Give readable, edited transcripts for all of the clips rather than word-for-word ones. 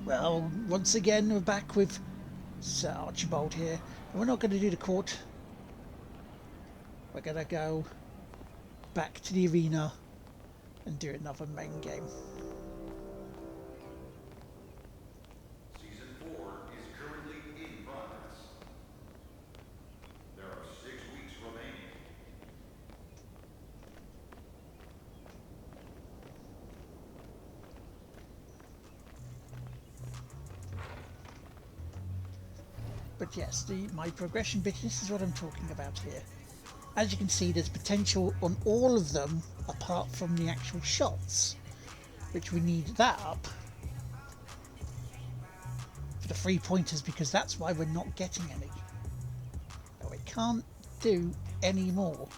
Well, once again, we're back with Sir Archibald here. And we're not going to do the court. We're going to go back to the arena and do another main game. Season 4 is currently in progress. There are 6 weeks remaining. But yes, my progression bit, this is what I'm talking about here. As you can see, there's potential on all of them apart from the actual shots, which we need that up for the 3-pointers, because that's why we're not getting any. But we can't do any more.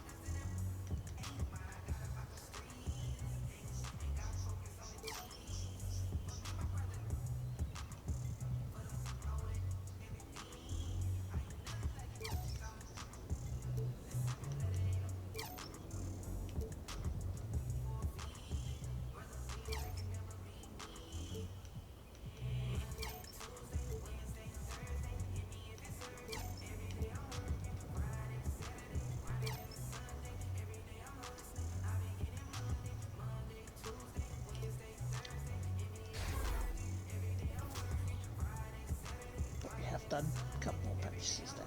But we have done a couple more practices there.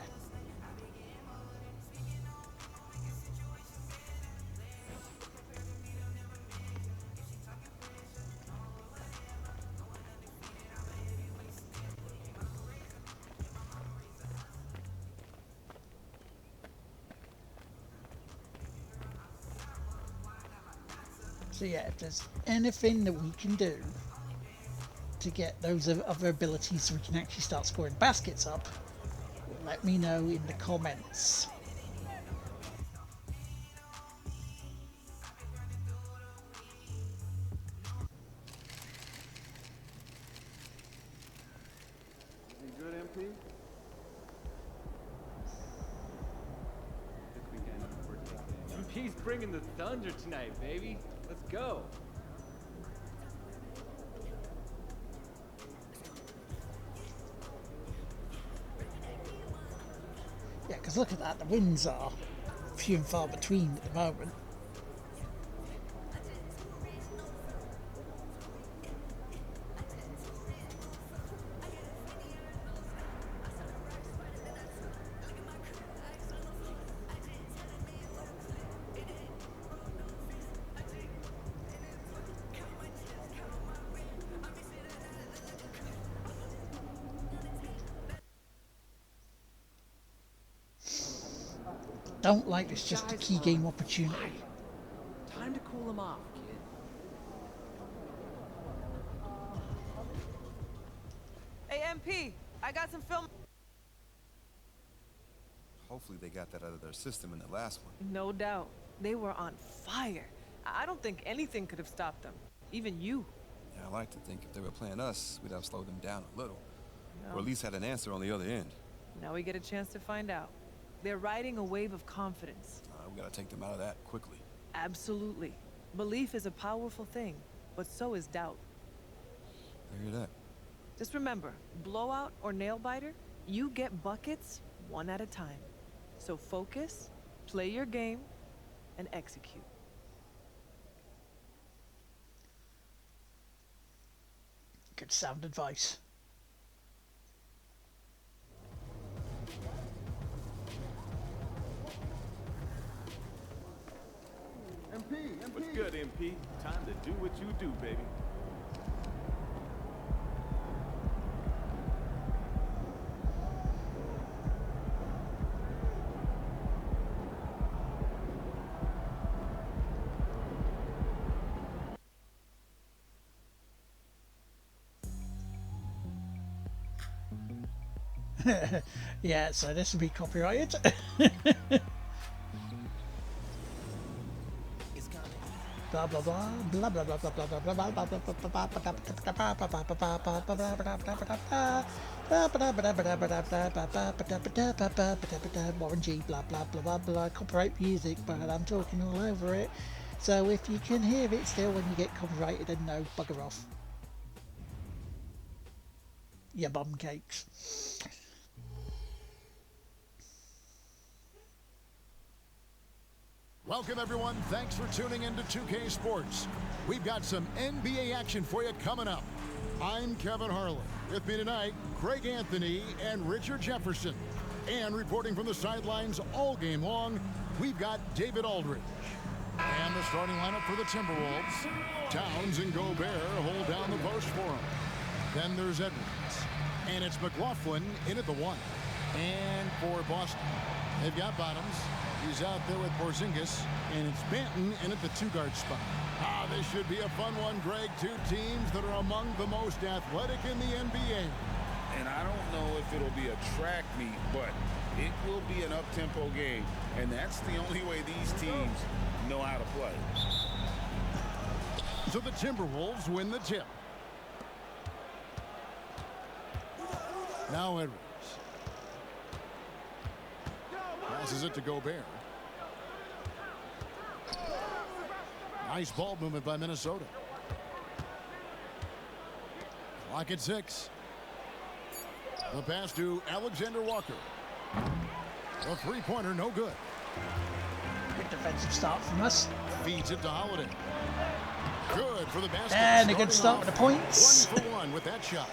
So yeah, if there's anything that we can do to get those other abilities so we can actually start scoring baskets up, let me know in the comments. You good, MP? This weekend, we're taking... MP's bringing the thunder tonight, baby. Let's go. Yeah, because look at that, the wins are few and far between at the moment. Don't like this, just a key game opportunity. Time to cool him off, kid. Hey, MP, I got some film. Hopefully they got that out of their system in the last one. No doubt. They were on fire. I don't think anything could have stopped them. Even you. Yeah, I like to think if they were playing us, we'd have slowed them down a little. No. Or at least had an answer on the other end. Now we get a chance to find out. They're riding a wave of confidence. We gotta take them out of that quickly. Absolutely. Belief is a powerful thing, but so is doubt. I hear that. Just remember, blowout or nail-biter, you get buckets one at a time. So focus, play your game, and execute. Good sound advice. MP! What's good, MP? Time to do what you do, baby. Yeah, so this will be copyrighted. Blah blah blah blah blah blah blah blah blah blah blah blah Warren G blah blah blah blah blah copyright music, but I'm talking all over it. So if you can hear it still when you get copyrighted, then no, bugger off. You bum cakes. Welcome, everyone. Thanks for tuning into 2K Sports. We've got some NBA action for you coming up. I'm Kevin Harlan. With me tonight, Greg Anthony and Richard Jefferson. And reporting from the sidelines all game long, we've got David Aldridge. And the starting lineup for the Timberwolves. Towns and Gobert hold down the post for him. Then there's Edwards. And it's McLaughlin in at the 1. And for Boston, they've got Bottoms. He's out there with Porzingis. And it's Banton in at the 2-guard spot. This should be a fun one, Greg. Two teams that are among the most athletic in the NBA. And I don't know if it'll be a track meet, but it will be an up-tempo game. And that's the only way these teams know how to play. So the Timberwolves win the tip. Now Edwards. Passes it to Gobert. Nice ball movement by Minnesota. Clock at 6. The pass to Alexander Walker. The three-pointer, no good. Good defensive start from us. Feeds it to Holiday. Good for the basket. And a good start with the points. 1 for 1 with that shot.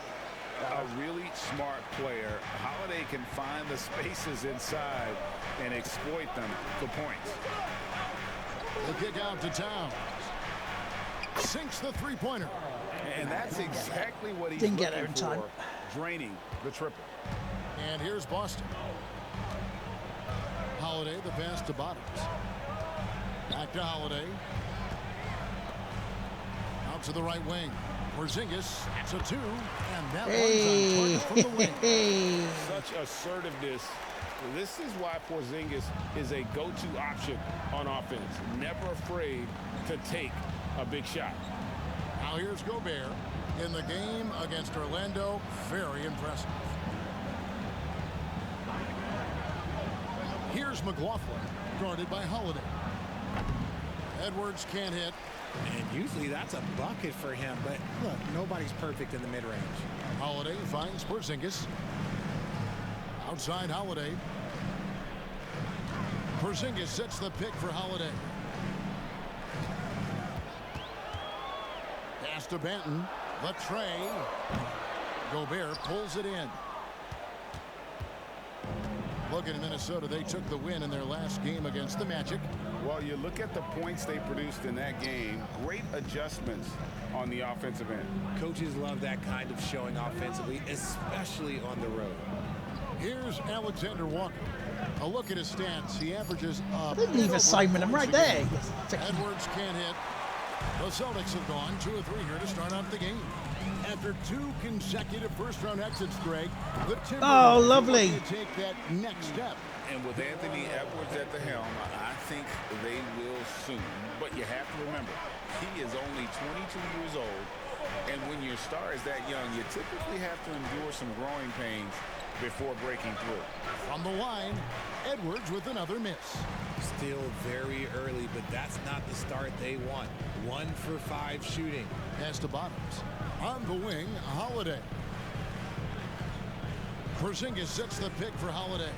A really smart player. Holiday can find the spaces inside and exploit them for points. The kick out to Towns. Sinks the three-pointer. And that's exactly what he's Didn't get there looking in time. for, draining the triple. And here's Boston. Holiday, the pass to Bottoms. Back to Holiday. Out to the right wing. Porzingis, that's a 2. And that one's on target from the wing. Such assertiveness. This is why Porzingis is a go-to option on offense. Never afraid to take a big shot. Now here's Gobert in the game against Orlando. Very impressive. Here's McLaughlin, guarded by Holiday. Edwards can't hit. And usually that's a bucket for him, but look, nobody's perfect in the mid-range. Holiday finds Porzingis. Outside Holiday. Porzingis sets the pick for Holiday. Pass to Banton. The tray. Gobert pulls it in. Looking at Minnesota, they took the win in their last game against the Magic. Well, you look at the points they produced in that game. Great adjustments on the offensive end. Coaches love that kind of showing offensively, especially on the road. Here's Alexander Walker. A look at his stats. He averages I didn't leave a Simon. I'm right there. Edwards can't hit. The Celtics have gone 2 of 3 here to start out the game. After 2 consecutive first-round exits, Greg, the Timberwolves lovely. take that next step. And with Anthony Edwards at the helm, I think they will soon. But you have to remember, he is only 22 years old. And when your star is that young, you typically have to endure some growing pains before breaking through. From the line, Edwards with another miss. Still very early, but that's not the start they want. 1 for 5 shooting. Pass to Bottoms. On the wing, Holiday. Porzingis sets the pick for Holiday.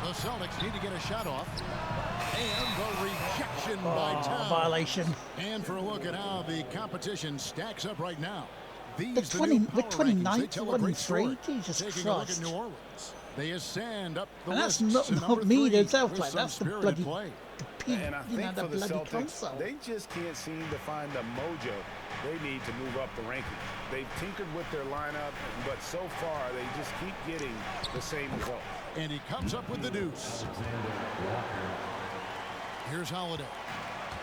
The Celtics need to get a shot off. And the rejection by Towns. Violation. And for a look at how the competition stacks up right now. The These 20 new with power rankings, 29th, they tell a great 1-3. story. Jesus Taking a look at Christ. New Orleans. They ascend up the And that's list not, to not number me 3 themselves, with like some that's the spirited bloody play. And I think for the Celtics, they just can't seem to find the mojo they need to move up the rankings. They've tinkered with their lineup, but so far they just keep getting the same result. And he comes up with the deuce. Here's Holiday.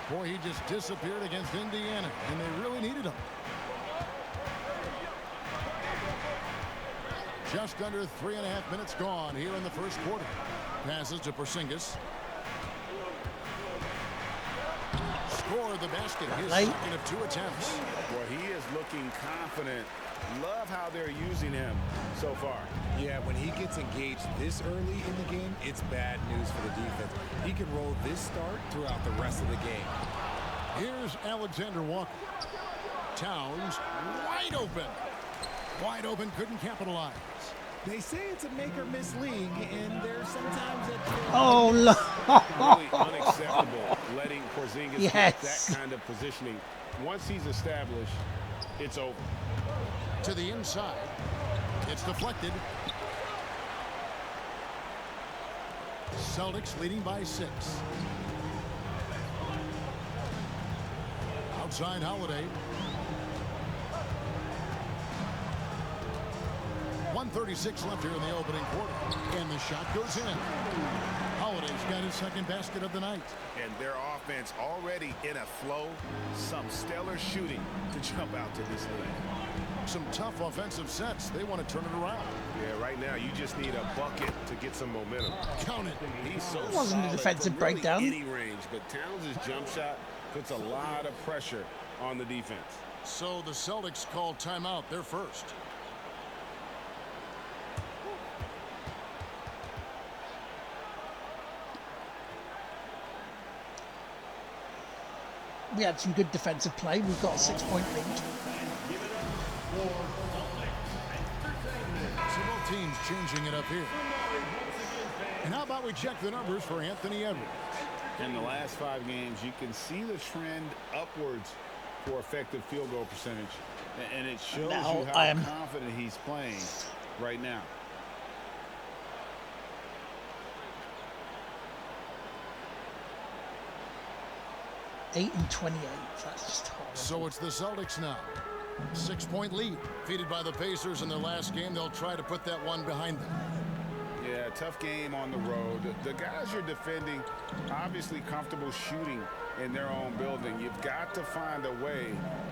Boy, he just disappeared against Indiana, and they really needed him. Just under 3.5 minutes gone here in the first quarter. Passes to Porzingis. Scored the basket. His second of 2 attempts. Well, he is looking confident Love how they're using him so far. Yeah, when he gets engaged this early in the game, it's bad news for the defense. He can roll this start throughout the rest of the game. Here's Alexander Walker. Towns wide open. Wide open, couldn't capitalize. They say it's a make or miss league, and there's sometimes that. Oh, Really unacceptable letting Porzingis Yes. get that kind of positioning. Once he's established, it's over. To the inside. It's deflected. Celtics leading by 6. Outside Holiday. 1:36 left here in the opening quarter. And the shot goes in. Holiday's got his second basket of the night. And their offense already in a flow. Some stellar shooting to jump out to this lead. Some tough offensive sets. They want to turn it around. Yeah, right now you just need a bucket to get some momentum. Count it. He's so It wasn't a solid defensive from really breakdown. any range, but Towns' jump shot puts a lot of pressure on the defense. So the Celtics call timeout. They're first. We had some good defensive play. We've got a 6-point lead. So both teams changing it up here. And how about we check the numbers for Anthony Edwards? In the last 5 games, you can see the trend upwards for effective field goal percentage. And it shows Now you I how am confident he's playing right now. Eight and 28. That's just horrible. So it's the Celtics now. 6-point lead. Defeated by the Pacers in their last game. They'll try to put that one behind them. Yeah, tough game on the road. The guys you're defending, obviously comfortable shooting in their own building. You've got to find a way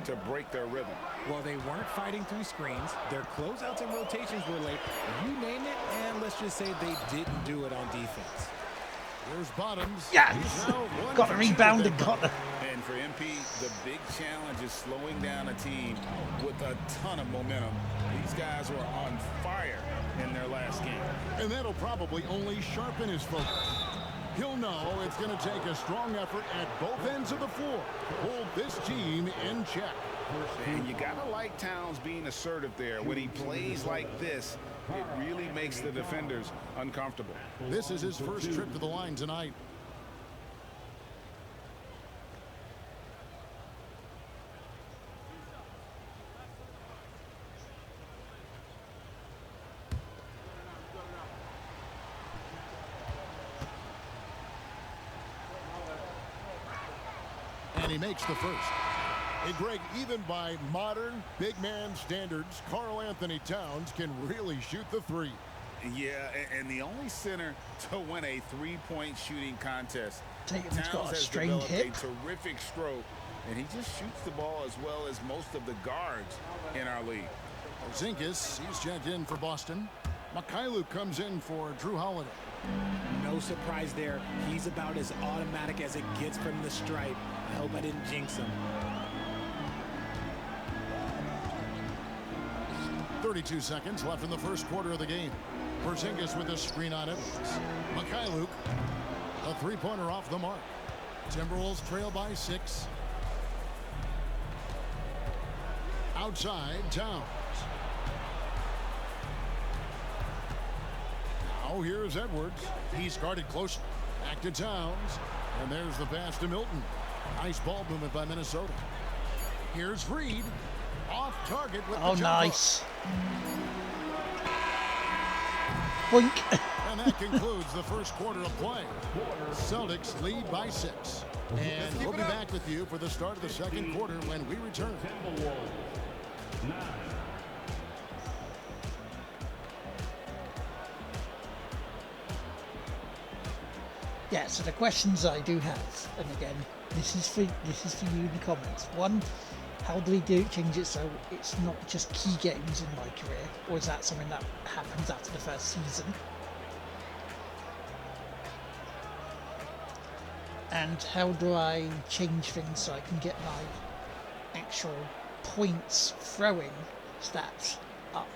to break their rhythm. Well, they weren't fighting through screens. Their closeouts and rotations were late. You name it, and let's just say they didn't do it on defense. There's Bottoms. Yes! He's now one Got a for two rebound with and that got the... And for MP, the big challenge is slowing down a team with a ton of momentum. These guys were on fire in their last game. And that'll probably only sharpen his focus. He'll know it's going to take a strong effort at both ends of the floor to hold this team in check. And you got to like Towns being assertive there. When he plays like this, it really makes the defenders uncomfortable. This is his first trip to the line tonight. And he makes the first. Hey, Greg, even by modern big man standards, Karl Anthony Towns can really shoot the three. Yeah, and the only center to win a three-point shooting contest. Tatum's got a Towns has strained developed hip. a terrific stroke, and he just shoots the ball as well as most of the guards in our league. Zinkis, he's checked in for Boston. Mikhailuk comes in for Drew Holiday. No surprise there. He's about as automatic as it gets from the stripe. I hope I didn't jinx him. 32 seconds left in the first quarter of the game. Porzingis with a screen on Edwards. Mikhailuk, a three-pointer off the mark. Timberwolves trail by 6. Outside, Towns. Now here's Edwards. He's guarded closely. Back to Towns. And there's the pass to Milton. Nice ball movement by Minnesota. Here's Reed. Off target with Oh, the jump nice. Boink. And that concludes the first quarter of play. Celtics lead by 6. And we'll be back with you for the start of the second quarter when we return. Yeah, so the questions I do have, and again, this is for you in the comments. One, how do we change it so it's not just key games in my career, or is that something that happens after the first season? And how do I change things so I can get my actual points throwing stats up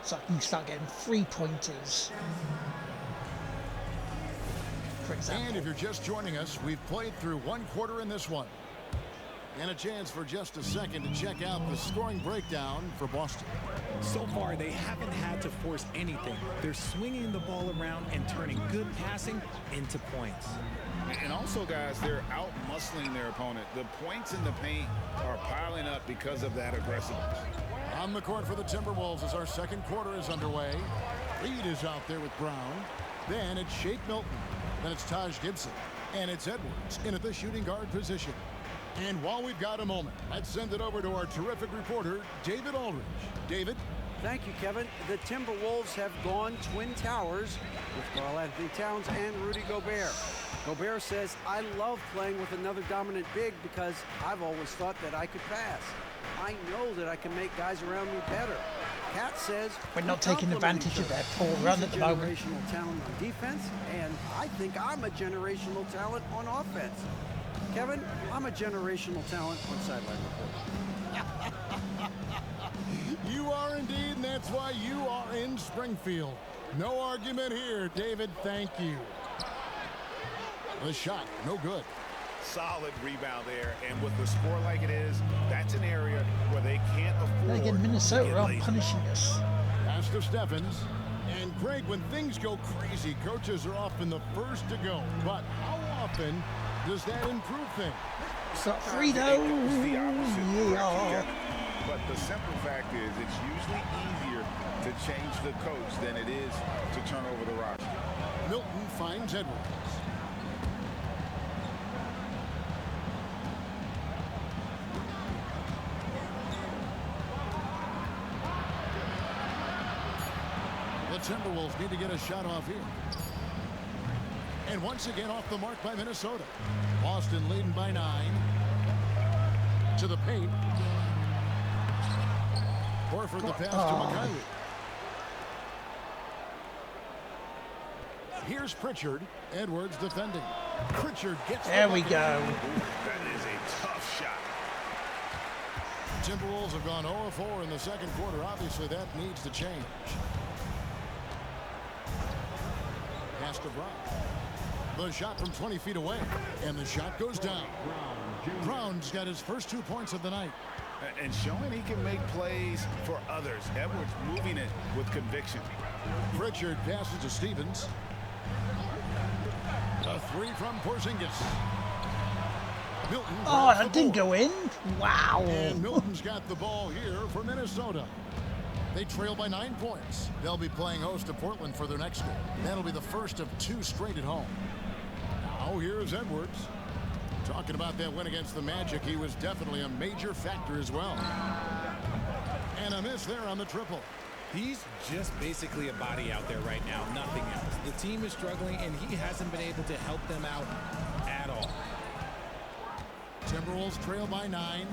so I can start getting 3-pointers. For example. And if you're just joining us, we've played through 1 quarter in this one. And a chance for just a second to check out the scoring breakdown for Boston. So far, they haven't had to force anything. They're swinging the ball around and turning good passing into points. And also, guys, they're out-muscling their opponent. The points in the paint are piling up because of that aggressiveness. On the court for the Timberwolves as our second quarter is underway. Reed is out there with Brown. Then it's Shake Milton. Then it's Taj Gibson. And it's Edwards in at the shooting guard position. And while we've got a moment, let's send it over to our terrific reporter, David Aldridge. David? Thank you, Kevin. The Timberwolves have gone Twin Towers with Karl-Anthony Towns and Rudy Gobert. Gobert says, I love playing with another dominant big because I've always thought that I could pass. I know that I can make guys around me better. Cat says, we're not taking advantage of their poor run at the moment. He's a generational talent on defense, and I think I'm a generational talent on offense. Kevin, I'm a generational talent on sideline reporting. You are indeed, and that's why you are in Springfield. No argument here, David. Thank you. The shot, no good. Solid rebound there, and with the score like it is, that's an area where they can't afford. Then again, Minnesota are punishing us. Pass to Stephens. And Greg, when things go crazy, coaches are often the first to go. But how often does that improve things? Frito. Yeah. But the simple fact is, it's usually easier to change the coach than it is to turn over the rock. Milton finds Edwards. The Timberwolves need to get a shot off here. And once again off the mark by Minnesota. Boston leading by 9. To the paint. Horford the pass to McKinley. Here's Pritchard. Edwards defending. Pritchard gets there we go. That is a tough shot. Timberwolves have gone 0-4 in the second quarter. Obviously, that needs to change. Pass to Brown. The shot from 20 feet away. And the shot goes down. Brown's got his first 2 points of the night. And showing he can make plays for others. Edwards moving it with conviction. Pritchard passes to Stevens. A 3 from Porzingis. Milton. Oh, that didn't go in. Wow. And Milton's got the ball here for Minnesota. They trail by 9 points. They'll be playing host to Portland for their next game. That'll be the first of 2 straight at home. Now here's Edwards. Talking about that win against the Magic, he was definitely a major factor as well. And a miss there on the triple. He's just basically a body out there right now, nothing else. The team is struggling, and he hasn't been able to help them out at all. Timberwolves trail by 9.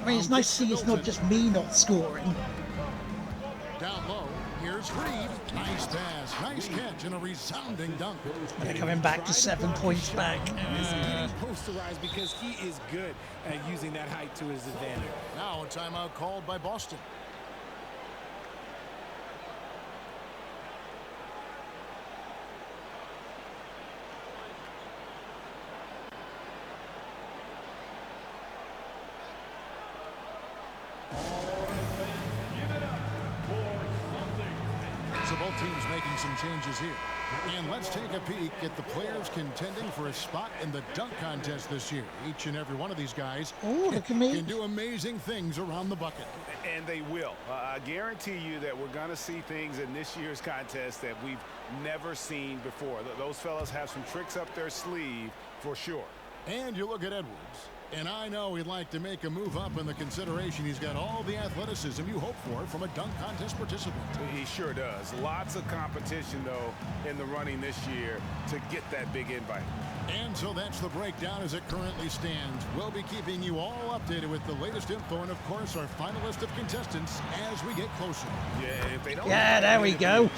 I mean, it's nice to see it's not just me not scoring. Down low, here's Reed. Nice pass, nice catch, and a resounding dunk. They're coming back to 7 points back. He's getting posterized because he is good at using that height to his advantage. Now a timeout called by Boston. So both teams making some changes here. And let's take a peek at the players contending for a spot in the dunk contest this year. Each and every one of these guys can do amazing things around the bucket. And they will. I guarantee you that we're going to see things in this year's contest that we've never seen before. Those fellas have some tricks up their sleeve for sure. And you look at Edwards. And I know he'd like to make a move up in the consideration. He's got all the athleticism you hope for from a dunk contest participant. He sure does. Lots of competition, though, in the running this year to get that big invite. And so that's the breakdown as it currently stands. We'll be keeping you all updated with the latest info and, of course, our final list of contestants as we get closer. Yeah, if they don't. Yeah, there we go.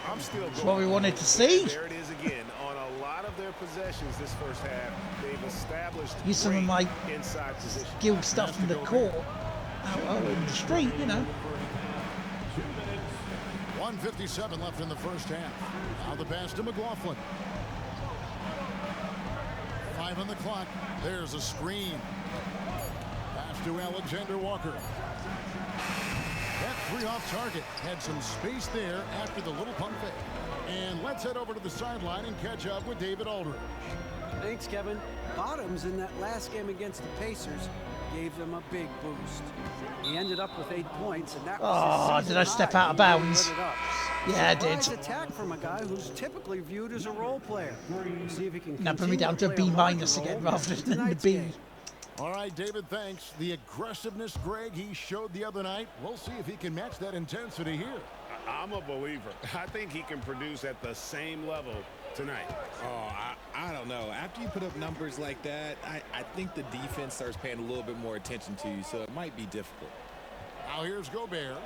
I'm still That's what we wanted to see. There it is again. On a lot of their possessions this first half, they've established Use some of my inside position. skill stuff from the court. out in the street, you know. 1:57 left in the first half. Now the pass to McLaughlin. 5 on the clock. There's a screen. Pass to Alexander Walker. That 3 off target. Had some space there after the little pump fake. And let's head over to the sideline and catch up with David Aldridge. Thanks, Kevin. Bottoms in that last game against the Pacers gave them a big boost. He ended up with 8 points, and that was his did I step out of high. He bounds? lit it up. Yeah, I did. Surprise attack from a guy who's typically viewed as a role player. See if he can Now bring me continue down to a play B larger minus role again rather in than the tonight's B. game. All right, David, thanks. The aggressiveness, Greg, he showed the other night. We'll see if he can match that intensity here. I'm a believer. I think he can produce at the same level tonight. Oh, I don't know. After you put up numbers like that, I think the defense starts paying a little bit more attention to you, so it might be difficult. Now here's Gobert.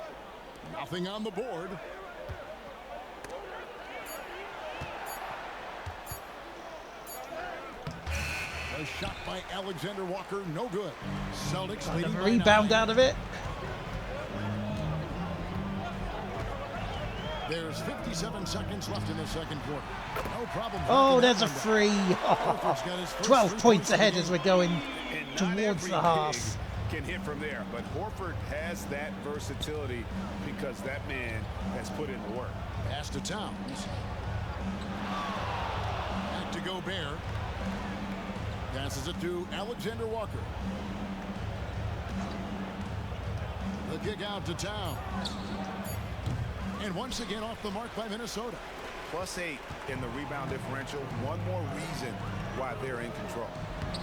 Nothing on the board. A shot by Alexander Walker, no good. Celtics leading by 9. Rebound out of it. There's 57 seconds left in the second quarter. No problem. Oh, there's a free. 12 points ahead as we're going And not towards every the half. big can hit from there, but Horford has that versatility because that man has put in the work. Pass to Towns. Back to Gobert. Passes it to Alexander Walker. The kick out to Towns. And once again off the mark by Minnesota. +8 in the rebound differential. One more reason why they're in control.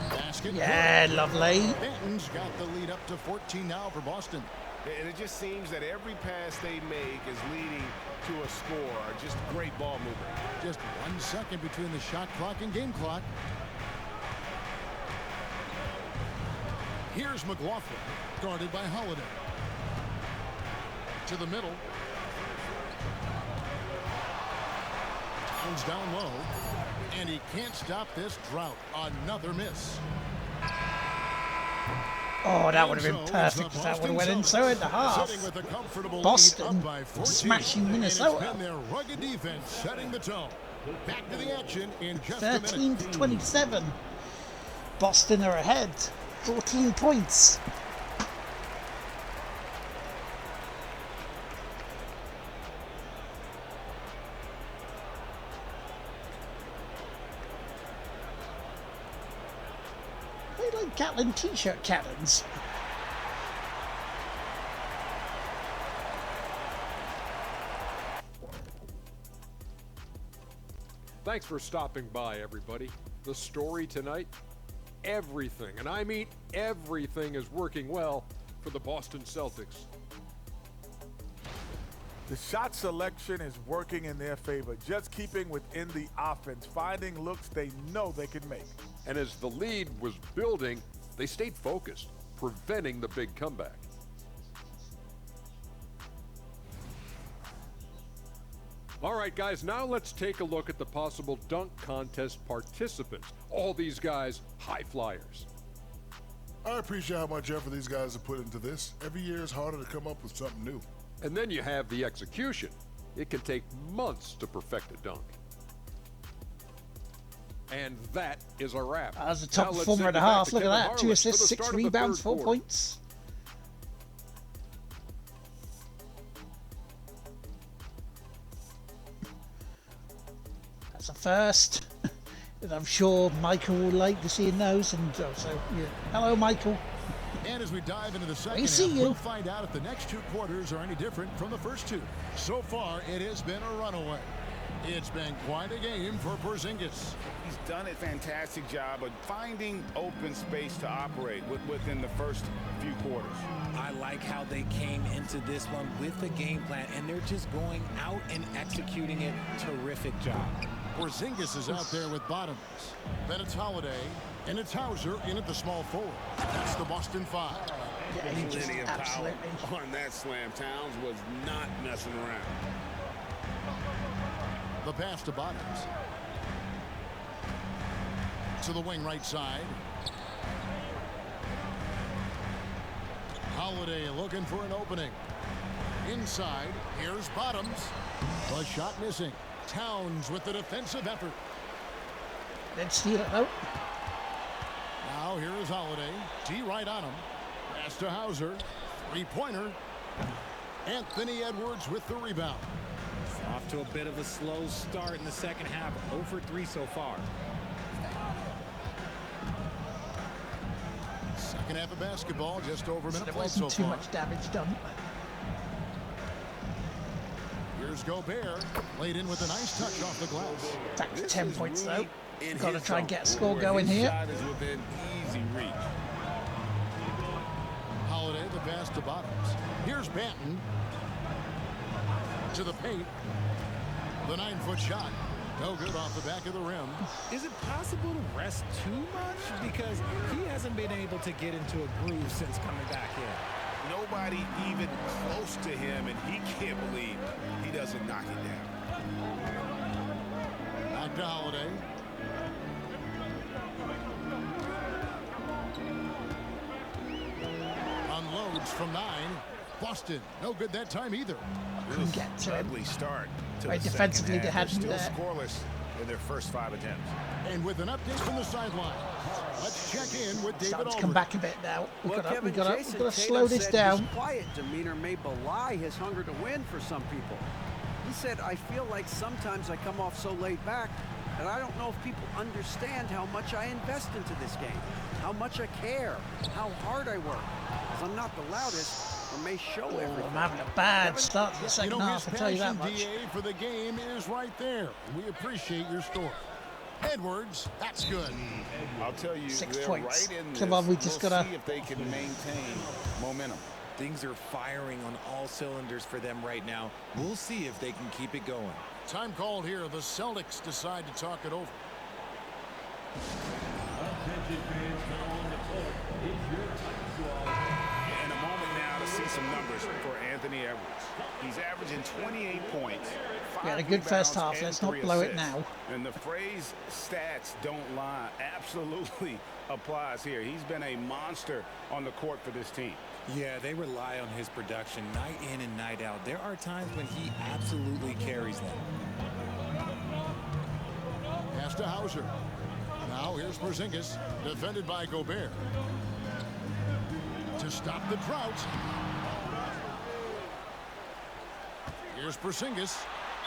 Basket. Yeah, lovely. Benton's got the lead up to 14 now for Boston. And it just seems that every pass they make is leading to a score. Just great ball movement. Just 1 second between the shot clock and game clock. Here's McLaughlin, guarded by Holiday. To the middle. Towns down low. And he can't stop this drought. Another miss. Oh, that would have been perfect if that would have went in. So in the half, Boston smashing Minnesota. And their rugged defense setting the tone. Back to the action in just a minute. 13 to 27. Boston are ahead. 14 points. They like Gatlin t-shirt cannons. Thanks for stopping by, everybody. The story tonight, everything, and I mean everything, is working well for the Boston Celtics. The shot selection is working in their favor, just keeping within the offense, finding looks they know they can make. And as the lead was building, they stayed focused, preventing the big comeback. All right, guys, now let's take a look at the possible dunk contest participants. All these guys, high flyers. I appreciate how much effort these guys have put into this. Every year it's harder to come up with something new. And then you have the execution. It can take months to perfect a dunk. And that is a wrap. As a top performer at a half, look at that. 2 assists, 6 rebounds, 4 points. That's a first. And I'm sure Michael will like to see those. And also, yeah. Hello, Michael. And as we dive into the second I see half, you. we'll find out if the next 2 quarters are any different from the first 2. So far, it has been a runaway. It's been quite a game for Porzingis. He's done a fantastic job of finding open space to operate within the first few quarters. I like how they came into this one with a game plan, and they're just going out and executing it. Terrific job. Porzingis is out there with Bottoms. Then it's Holiday, and it's Hauser in at the small forward. That's the Boston 5. Yeah, he just Plenty of power absolutely. on that slam. Towns was not messing around. The pass to Bottoms. To the wing right side. Holiday looking for an opening. Inside, here's Bottoms. The shot missing. Towns with the defensive effort. Let's steal it out. Now here is Holiday. D right on him. Pass to Hauser. Three-pointer. Anthony Edwards with the rebound. Off to a bit of a slow start in the second half. 0 for 3 so far. Second half of basketball, just over a minute There played wasn't so too far. much damage done. Here's Gobert. Laid in with a nice touch off the glass. Back to 10 points though. In Got to his try and zone, get a score where going his here. shot is within easy reach. Holiday, the pass to Bottoms. Here's Banton. To the paint. The 9-foot shot. No good off the back of the rim. Is it possible to rest too much? Because he hasn't been able to get into a groove since coming back in. Nobody even close to him, and he can't believe he doesn't knock it down. Back to Holiday. Unloads from 9. Boston, no good that time either. Couldn't get to him. Ugly start to Right, the defensively, second they half. had They're him still there. scoreless in their first 5 attempts. And with an update from the sideline, let's check in with David Starting to Aldridge. come back a bit now. We've Well, got Kevin, to Jason slow Tatum this said down. his quiet demeanor may belie his hunger to win for some people. He said, I feel like sometimes I come off so laid back that I don't know if people understand how much I invest into this game, how much I care, how hard I work. Because I'm not the loudest or may show everything. I'm having a bad start to the second half, I'll tell you that much. His passion, DA, for the game is right there. We appreciate your story. Edwards, that's good. I'll tell you, 6 they're points. right in Come this. on, we just We'll gotta see if they can maintain momentum. Things are firing on all cylinders for them right now. We'll see if they can keep it going. Time called here. The Celtics decide to talk it over. In a moment now to see some numbers for Anthony Edwards. He's averaging 28 points. We had a good first half. Let's not blow it now. And the phrase stats don't lie absolutely applies here. He's been a monster on the court for this team. Yeah, they rely on his production night in and night out. There are times when he absolutely carries them. Pass to Hauser. Now here's Porzingis, defended by Gobert. To stop the drought. Here's Porzingis.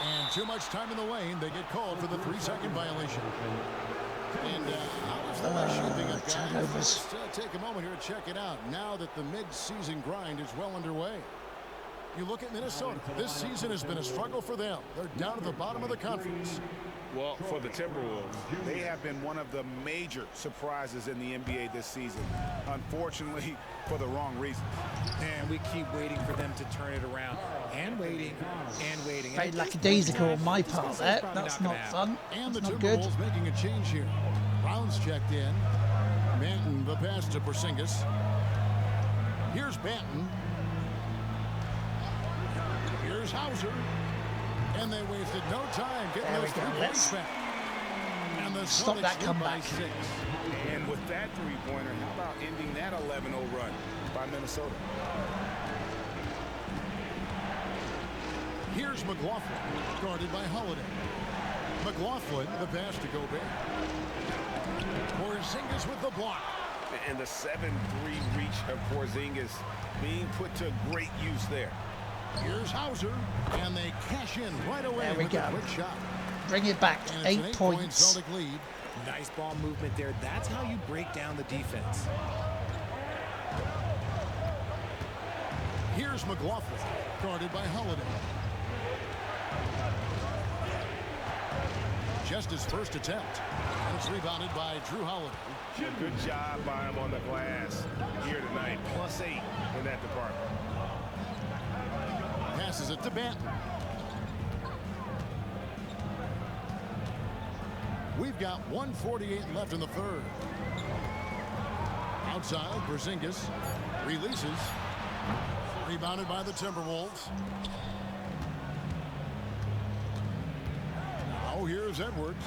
And too much time in the lane. They get called for the 3-second violation. And how is the rest shaping up, guys? Turnovers. Let's take a moment here to check it out. Now that the mid-season grind is well underway. You look at Minnesota. This season has been a struggle for them. They're down at the bottom of the conference. Well, for the Timberwolves, they have been one of the major surprises in the NBA this season. Unfortunately, for the wrong reasons. And we keep waiting for them to turn it around. And waiting, and waiting. Very lackadaisical on my part there. That's not fun. And the That's not good. Timberwolves making a change here. Brown's checked in. Banton, the pass to Porzingis. Here's Banton. Here's Hauser. And they wasted no time getting There we those go. 3 points back. And the Stop Celtics that lead by comeback. 6. And with that three-pointer, how about ending that 11-0 run by Minnesota? Here's McLaughlin, guarded by Holiday. McLaughlin, the pass to Gobert. Porzingis with the block. And the 7-3 reach of Porzingis being put to great use there. Here's Hauser, and they cash in right away There we with go. a quick shot. Bring it back. And it's an 8 8-point points. Celtic lead. Nice ball movement there. That's how you break down the defense. Here's McLaughlin, guarded by Holiday. Just his first attempt. And it's rebounded by Drew Holiday. Good job by him on the glass here tonight. +8 in that department. Passes it to Banton. We've got 1:48 left in the third. Outside, Porzingis releases. Rebounded by the Timberwolves. Now here's Edwards.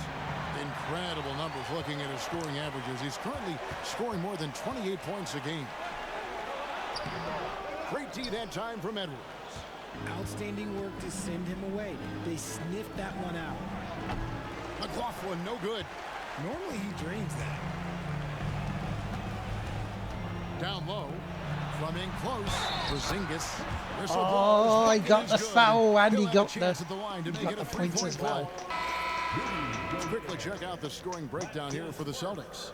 Incredible numbers looking at his scoring averages. He's currently scoring more than 28 points a game. Great D that time from Edwards. Outstanding work to send him away. They sniffed that one out. McLaughlin, no good. Normally he drains that. Down low. From in close. Porzingis. Oh, he got the foul and he got the points as well. Quickly check out the scoring breakdown here for the Celtics.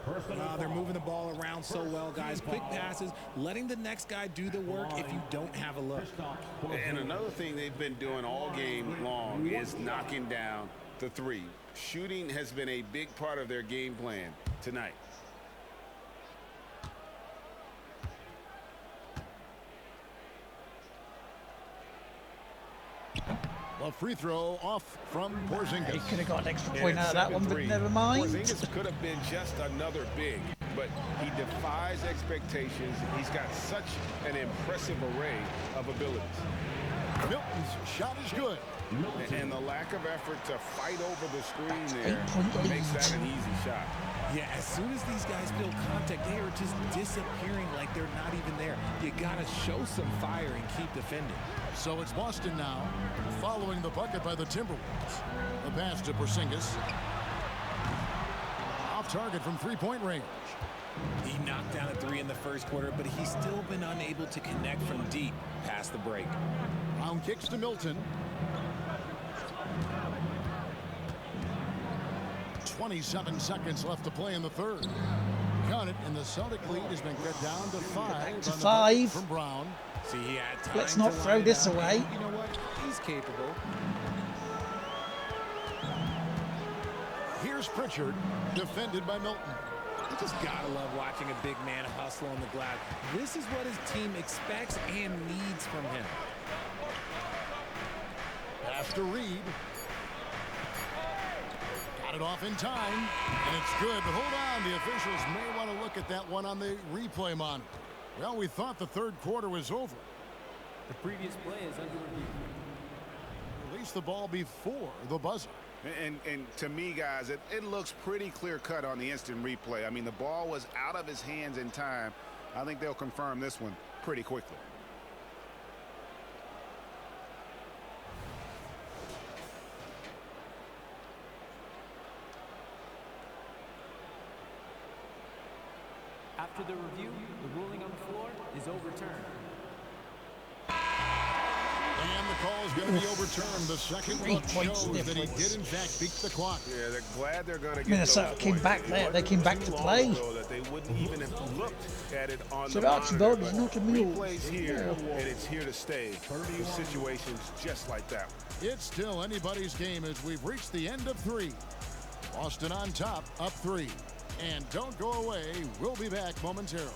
They're moving the ball around so well, guys. Quick passes, letting the next guy do the work if you don't have a look. And another thing they've been doing all game long is knocking down the three. Shooting has been a big part of their game plan tonight. A free throw off from Porzingis. He could have got an extra point out of that one, but never mind. Porzingis could have been just another big, but he defies expectations. He's got such an impressive array of abilities. Milton's shot is good. And the lack of effort to fight over the screen there makes that an easy shot. Yeah, as soon as these guys feel contact, they are just disappearing like they're not even there. You got to show some fire and keep defending. So it's Boston now, following the bucket by the Timberwolves. The pass to Porzingis. Off target from three-point range. He knocked down a three in the first quarter, but he's still been unable to connect from deep past the break. Brown kicks to Milton. 27 seconds left to play in the third. Count it, and the Celtic lead has been cut down to 5. Back to 5 from Brown. See, he had time. Let's not throw this away. You know what? He's capable. Here's Pritchard, defended by Milton. You just gotta love watching a big man hustle on the glass. This is what his team expects and needs from him. Pass to Reed. Got it off in time, and it's good. But hold on, the officials may want to look at that one on the replay monitor. Well, we thought the third quarter was over. The previous play is under review. Release the ball before the buzzer. And to me, guys, it looks pretty clear-cut on the instant replay. I mean, the ball was out of his hands in time. I think they'll confirm this one pretty quickly. After the review, the ruling on the floor is overturned. And the call is going to be overturned. The second look shows that he did, in fact, beat the clock. Yeah, they're glad they're going to get Minnesota came back there. They came back to play. That they wouldn't even have looked at it on so the Archibald is not a mule. Replay's here, and it's here to stay. For situations just like that. It's still anybody's game as we've reached the end of 3. Boston on top, up 3. And don't go away. We'll be back momentarily.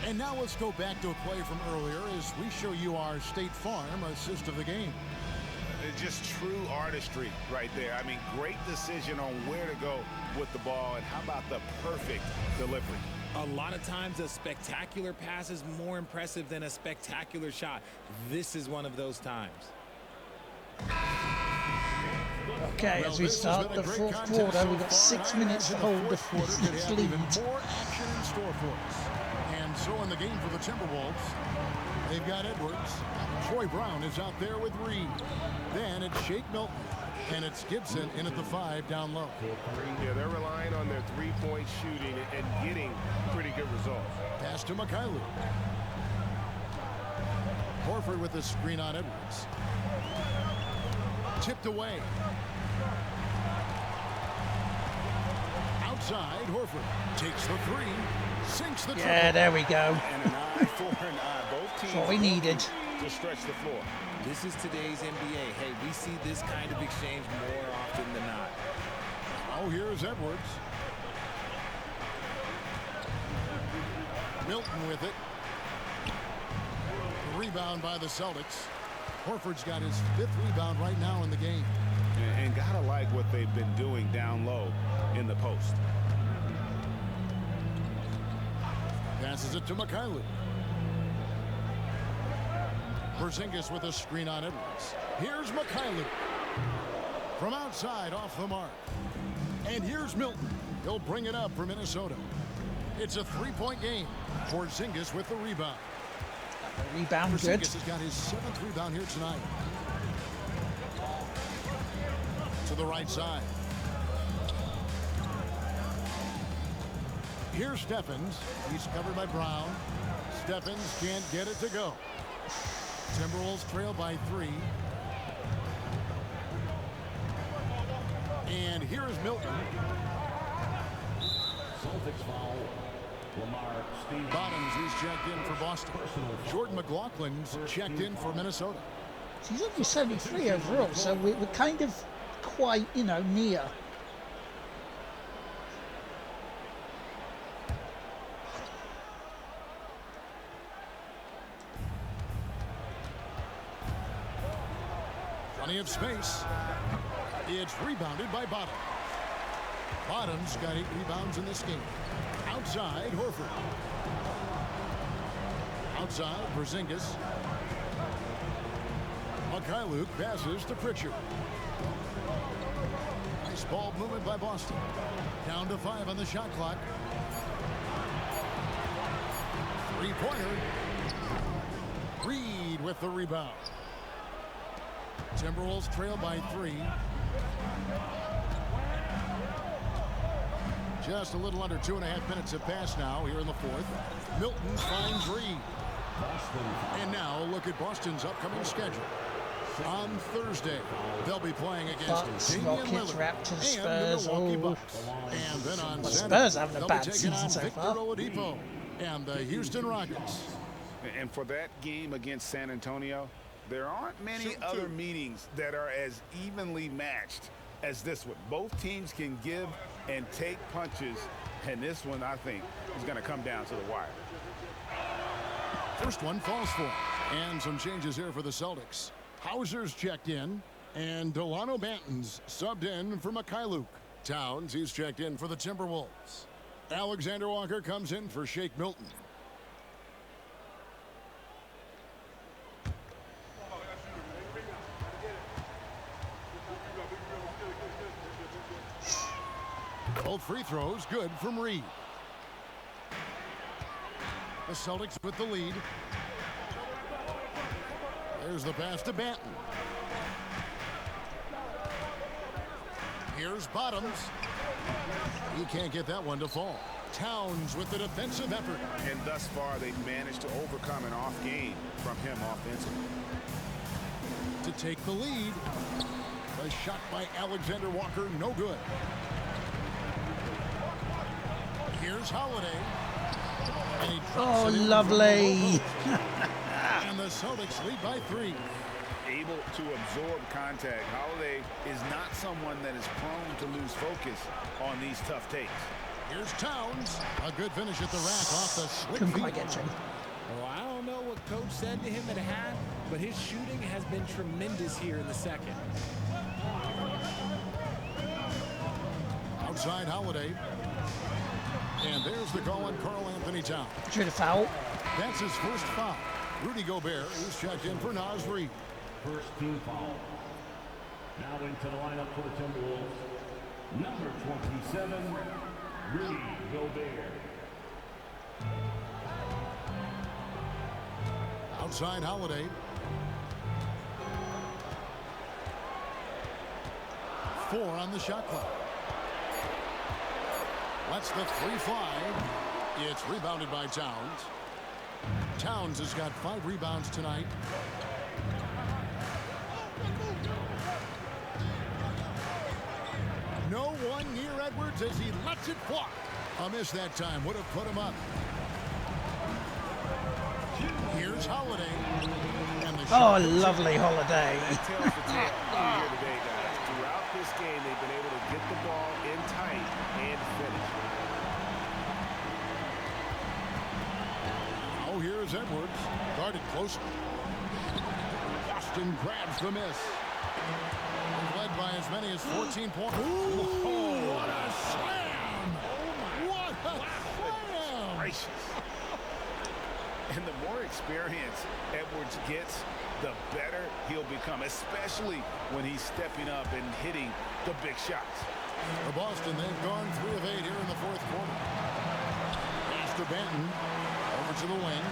And now let's go back to a play from earlier as we show you our State Farm assist of the game. It's just true artistry right there. I mean, great decision on where to go with the ball, and how about the perfect delivery. A lot of times a spectacular pass is more impressive than a spectacular shot. This is one of those times. Okay, as we start the fourth quarter, we've got 6 minutes to hold the lead. More action in store for us. And so in the game for the Timberwolves, they've got Edwards. Troy Brown is out there with Reed. Then it's Shake Milton. And it's Gibson in at the 5 down low. Yeah, they're relying on their three-point shooting and getting pretty good results. Pass to Mikhailuk. Horford with the screen on Edwards. Tipped away. Outside, Horford takes the 3. Sinks the triple. Yeah, there we go. And an eye for an eye. Both teams That's what we needed to stretch the floor. This is today's NBA. Hey, we see this kind of exchange more often than not. Oh, here's Edwards. Milton with it. Rebound by the Celtics. Horford's got his 5th rebound right now in the game. And gotta like what they've been doing down low in the post. Passes it to Mikhailuk. Porzingis with a screen on Edwards. Here's Mikhailuk. From outside, off the mark. And here's Milton. He'll bring it up for Minnesota. It's a three-point game. Porzingis with the rebound. Rebound, Porzingis good. has got his 7th rebound here tonight. To the right side. Here's Stephens. He's covered by Brown. Stephens can't get it to go. Timberwolves trail by 3. And here is Milton. Celtics foul. Bottoms, he's checked in for Boston. Jordan McLaughlin's checked in for Minnesota. He's only 73 overall, so we're kind of quite, you know, near. Plenty of space. It's rebounded by Bottoms. Bottoms got 8 rebounds in this game. Outside, Horford. Outside, Porzingis. Mikhailuk passes to Pritchard. Nice ball movement by Boston. Down to 5 on the shot clock. Three-pointer. Reed with the rebound. Timberwolves trail by 3. Just a little under 2.5 minutes have passed now here in the 4th. Milton finds Reed. And now look at Boston's upcoming schedule. On Thursday, they'll be playing against Bucks, Damian Rockets, Lillard Raptors, and Spurs. the Milwaukee Oh. Bucks. And then on Well, Saturday, Spurs having a they'll bad be taking season on so Victor far. Oladipo and the Houston Rockets. And for that game against San Antonio, there aren't many other meetings that are as evenly matched as this one. Both teams can give and take punches, and this one, I think, is going to come down to the wire. First one falls for him. And some changes here for the Celtics. Hauser's checked in, and Delano Banton's subbed in for Mikhailuk. Towns, he's checked in for the Timberwolves. Alexander Walker comes in for Shake Milton. Both free throws good from Reed. The Celtics with the lead. There's the pass to Banton. Here's Bottoms. He can't get that one to fall. Towns with the defensive effort. And thus far, they've managed to overcome an off game from him offensively. To take the lead. The shot by Alexander Walker, no good. Here's Holiday. And he drops it in lovely. And the Celtics lead by 3. Able to absorb contact. Holiday is not someone that is prone to lose focus on these tough takes. Here's Towns. A good finish at the rack off the slick Couldn't feet. quite get to him. Well, I don't know what coach said to him at half, but his shooting has been tremendous here in the second. Outside Holiday. And there's the call on Karl Anthony Towns. Should have foul. That's his first foul. Rudy Gobert is checked in for Naz Reid. First team foul. Now into the lineup for the Timberwolves. Number 27, Rudy Gobert. Outside Holiday. 4 on the shot clock. Lets the 3 fly. It's rebounded by Towns. Towns has got 5 rebounds tonight. No one near Edwards as he lets it fly. A miss that time would have put him up. Here's Holiday. And the shot Lovely Holiday. That tells the tale here today, guys. Throughout this game, they've been able to get the ball in tight and finish. Oh, here's Edwards. Guarded closer. Boston grabs the miss. Led by as many as 14 points. Ooh, what a slam! What a slam! Gracious. experience Edwards gets, the better he'll become, especially when he's stepping up and hitting the big shots. For Boston, they've gone 3 of 8 here in the fourth quarter. Pass to Benton. Over to the wing.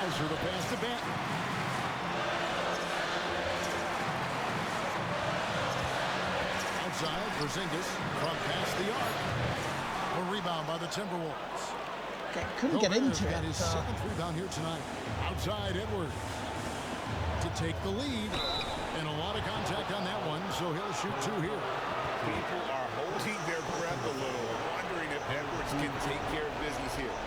Kaiser to pass to Benton. Outside, Porzingis from past the arc. A rebound by the Timberwolves. Okay, couldn't get into it. Got his second rebound here tonight. Outside, Edwards to take the lead. And a lot of contact on that one, so he'll shoot 2 here. People are holding their breath a little, wondering if Edwards can take care of business here.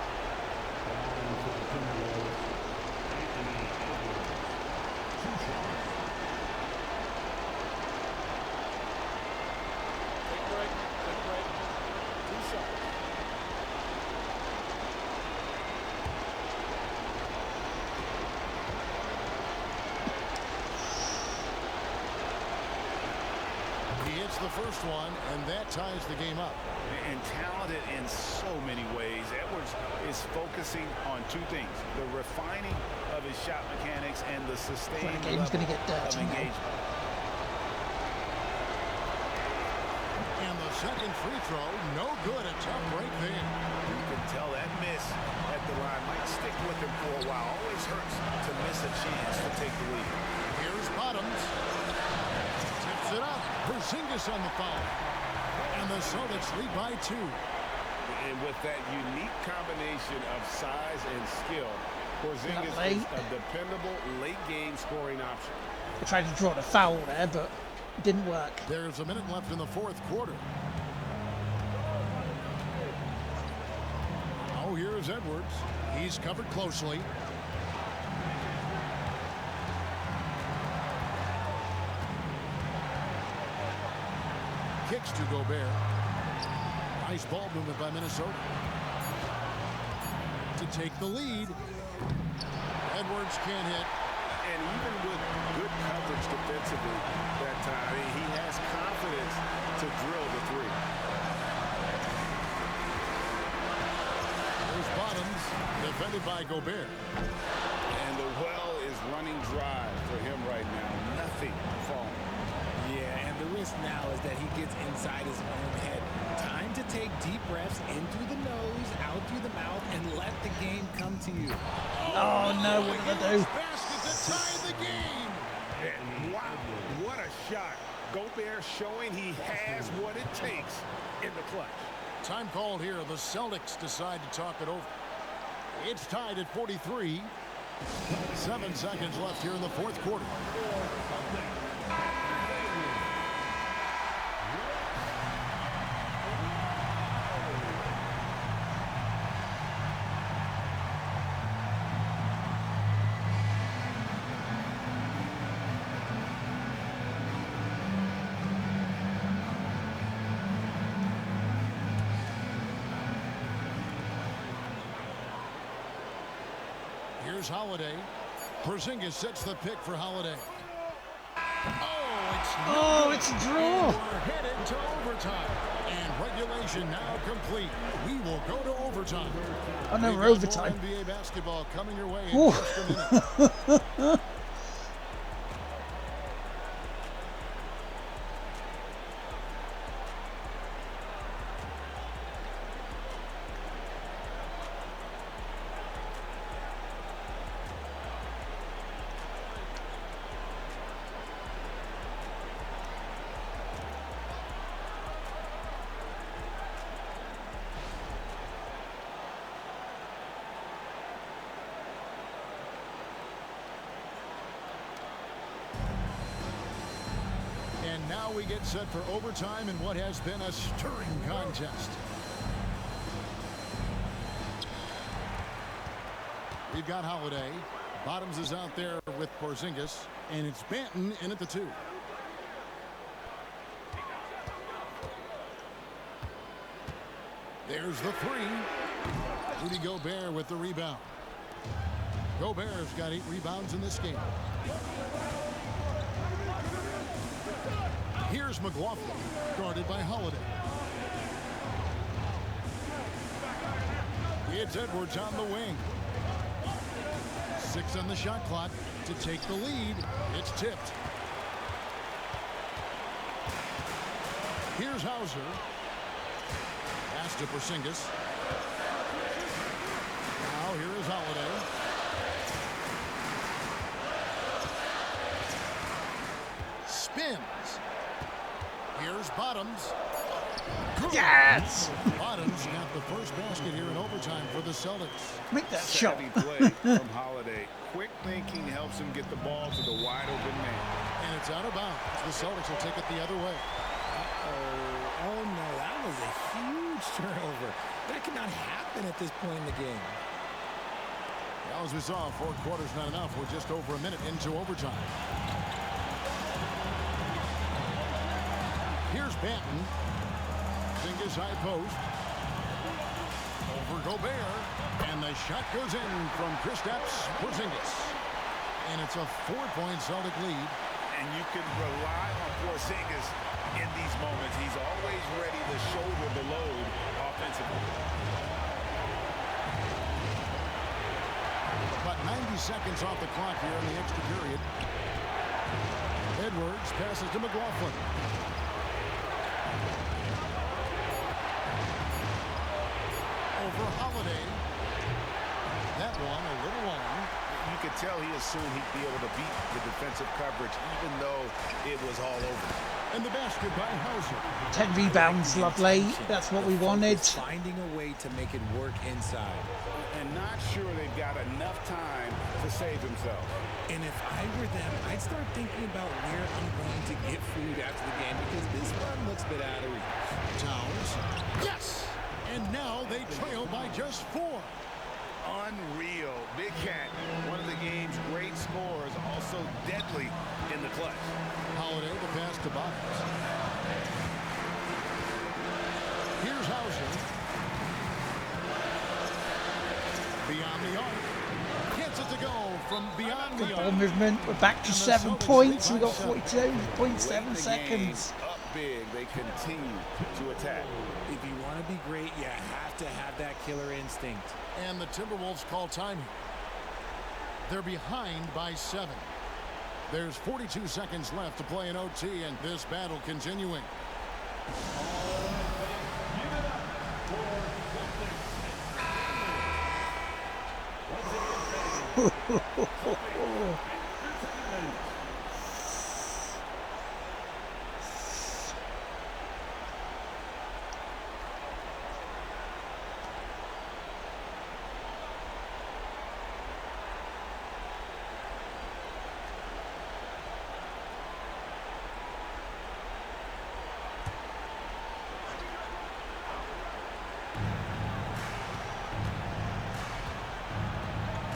The first one, and that ties the game up. And talented in so many ways. Edwards is focusing on 2 things: the refining of his shot mechanics and the sustained level gonna get of engagement. And the second free throw, no good. A tough break there. You can tell that miss at the line might stick with him for a while. Always hurts to miss a chance to take the lead. Here's Bottoms. Tips it up. Porzingis on the foul. And the Celtics lead by 2. And with that unique combination of size and skill, Porzingis is a dependable late-game scoring option. I tried to draw the foul there, but it didn't work. There's a minute left in the fourth quarter. Oh, here's Edwards. He's covered closely. Kicks to Gobert. Nice ball movement by Minnesota. To take the lead. Edwards can't hit. And even with good coverage defensively that time, he has confidence to drill the 3. There's Bottoms, defended by Gobert. And the well is running dry for him right now. Nothing falling. Yeah, and the risk now is that he gets inside his own head. Time to take deep breaths in through the nose, out through the mouth, and let the game come to you. Oh no, what did I do? Basket to tie the game. And wow, what a shot. Gobert showing he has what it takes in the clutch. Time called here. The Celtics decide to talk it over. It's tied at 43. 7 seconds left here in the fourth quarter. Here's Holiday. Porzingis sets the pick for Holiday. Oh, it's a draw. We're headed to overtime. And regulation now complete. We will go to overtime. Oh no, We've we're got overtime. more NBA basketball coming your way in just a minute. And now we get set for overtime in what has been a stirring contest. We've got Holiday. Bottoms is out there with Porzingis. And it's Benton in at the 2. There's the 3. Rudy Gobert with the rebound. Gobert's got 8 rebounds in this game. Here's It's Edwards on the wing. 6 on the shot clock to take the lead. It's tipped. Here's Hauser. Pass to Porzingis. Now here is Holiday. Spins. Here's Bottoms. Good. Yes! Bottoms got the first basket here in overtime for the Celtics. Make that shot. Savvy play from Holiday. Quick thinking helps him get the ball to the wide open man. And it's out of bounds. The Celtics will take it the other way. Oh no, that was a huge turnover. That cannot happen at this point in the game. Well, as we saw, 4 quarters not enough. We're just over a minute into overtime. Here's Banton. Porzingis high post. Over Gobert. And the shot goes in from Kristaps Porzingis. And it's a 4-point Celtic lead. And you can rely on Porzingis in these moments. He's always ready to shoulder the load offensively. About 90 seconds off the clock here in the extra period. Edwards passes to McLaughlin. Over Holiday. That one a little long. You could tell he assumed he'd be able to beat the defensive coverage even though it was all over. And the basket by Hauser. 10 rebounds, lovely. That's what we wanted. Finding a way to make it work inside. And not sure they've got enough time to save themselves. And if I were them, I'd start thinking about where I'm going to get food after the game because this one looks a bit out of reach. Towns. Yes! And now they trail by just 4. Unreal. Big Cat, one of the game's great scorers, also deadly in the clutch. Holiday, the pass to Bottoms. Here's Hauser. Beyond the arc. Gets it to go from beyond the Ball arc. movement. We're back to 7 points. We've got 42.7 seconds. Up big, they continue to attack. If you want to be great, you have to have that killer instinct. And the Timberwolves call time here. They're behind by 7. There's 42 seconds left to play in OT, and this battle continuing.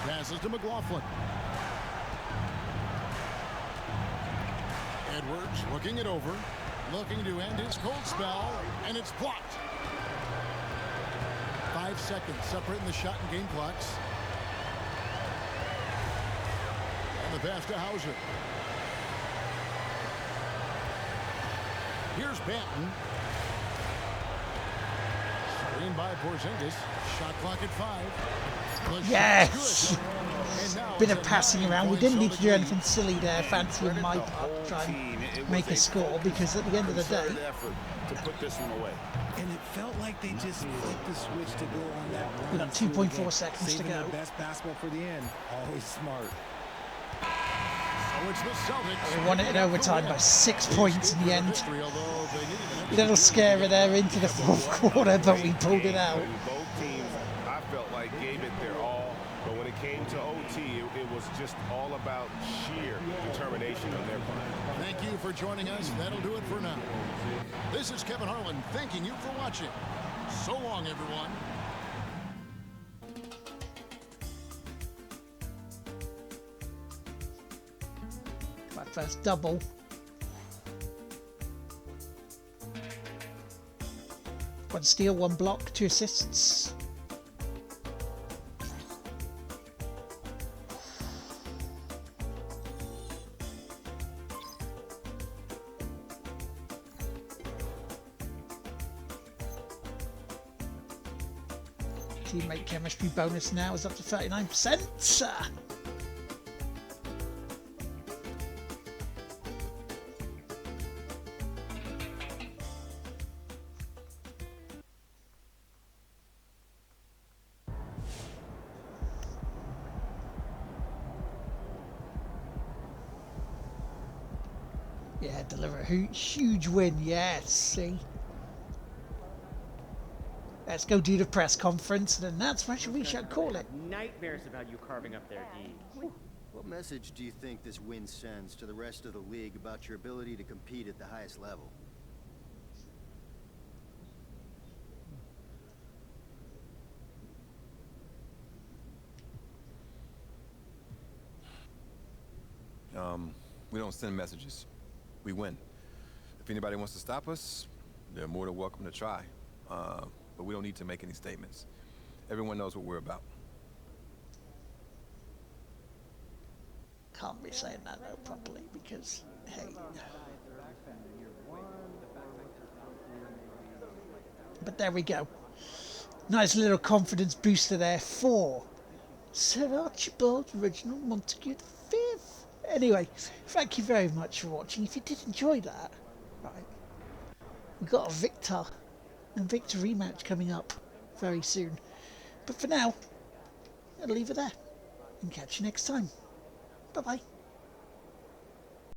Passes to McLaughlin. Edwards looking it over, looking to end his cold spell, and it's blocked. 5 seconds separating the shot and game clocks. And the pass to Hauser. Here's Banton. Screen by Porzingis. Shot clock at 5. Yes! Bit of passing around. We didn't need to do anything silly there, fancy on my part, try and make a score, because at the end of the day, to put this one away. And it felt like they just flipped the switch to go on that run. we've got 2.4 seconds to Saving go. the best basketball for the end. Always smart. So it's the Celtics. We won it in overtime by 6 points in the end. Little scary there into the 4th quarter, but we pulled it out. Both teams, I felt like, gave it their all, but when it came to OT, it was just all about sheer determination on their part. Thank you for joining us. That'll do it for now. This is Kevin Harlan thanking you for watching. So long, everyone. My first double. One steal, 1 block, 2 assists. Teammate chemistry bonus now is up to 39%. Yeah, deliver a huge win. Yes, see. Let's go do the press conference, and that's what we should call it. Nightmares about you carving up their D. What message do you think this win sends to the rest of the league about your ability to compete at the highest level? We don't send messages. We win. If anybody wants to stop us, they're more than welcome to try. But we don't need to make any statements. Everyone knows what we're about. Can't be saying that though properly because, hey. But there we go. Nice little confidence booster there for Sir Archibald Reginald Montague V. Anyway, thank you very much for watching. If you did enjoy that, right, we've got a Victor and Victor rematch coming up very soon. But for now, I'll leave it there and catch you next time. Bye-bye.